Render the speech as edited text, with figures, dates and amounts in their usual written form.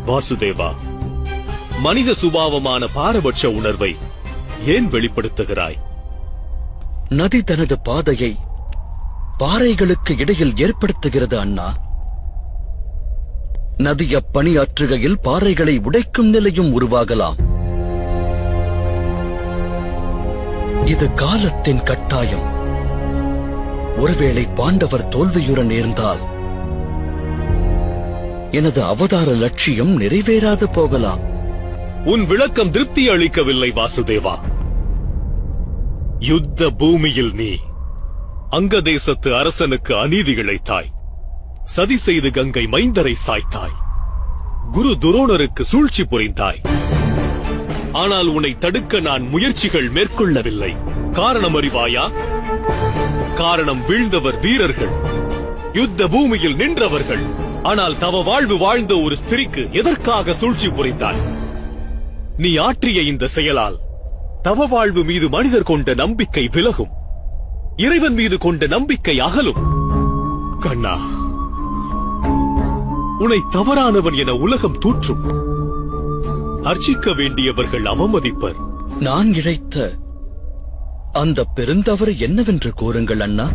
வாசுதேவா, மனித சுபாவமான பாரபட்ச உணர்வை ஏன் வெளிப்படுத்துகிறாய்? நதி தனது பாதையை பாறைகளுக்கு இடையில் ஏற்படுத்துகிறது அண்ணா. நதி அப்பணியாற்றுகையில் பாறைகளை உடைக்கும் நிலையும் உருவாகலாம். இது காலத்தின் கட்டாயம். ஒருவேளை பாண்டவர் தோல்வியுற நேர்ந்தால் எனது அவதார லட்சியம் நிறைவேறாது போகலாம். உன் விளக்கம் திருப்தி அளிக்கவில்லை வாசுதேவா. யுத்த பூமியில் நீ அங்கதேசத்து அரசனுக்கு அநீதி இழைத்தாய். சதி செய்து கங்கை மைந்தரை சாய்த்தாய். குரு துரோணருக்கு சூழ்ச்சி புரிந்தாய். ஆனால் உன்னை தடுக்க நான் முயற்சிகள் மேற்கொள்ளவில்லை. காரணம் அறிவாயா? காரணம் வீழ்ந்தவர் வீரர்கள், யுத்த பூமியில் நின்றவர்கள். ஆனால் தவ வாழ்வு வாழ்ந்த ஒரு ஸ்திரிக்கு எதற்காக சூழ்ச்சி புரிந்தாய்? நீ ஆற்றிய இந்த செயலால் தவ வாழ்வு மீது மனிதர் கொண்ட நம்பிக்கை விலகும், இறைவன் மீது கொண்ட நம்பிக்கை அகலும். கண்ணா, உன்னை தவறானவன் என உலகம் தூற்றும். அர்ச்சிக்க வேண்டியவர்கள் அவமதிப்பர். நான் இழைத்த அந்த பெருந்தவறு என்னவென்று கூறுங்கள் அண்ணா.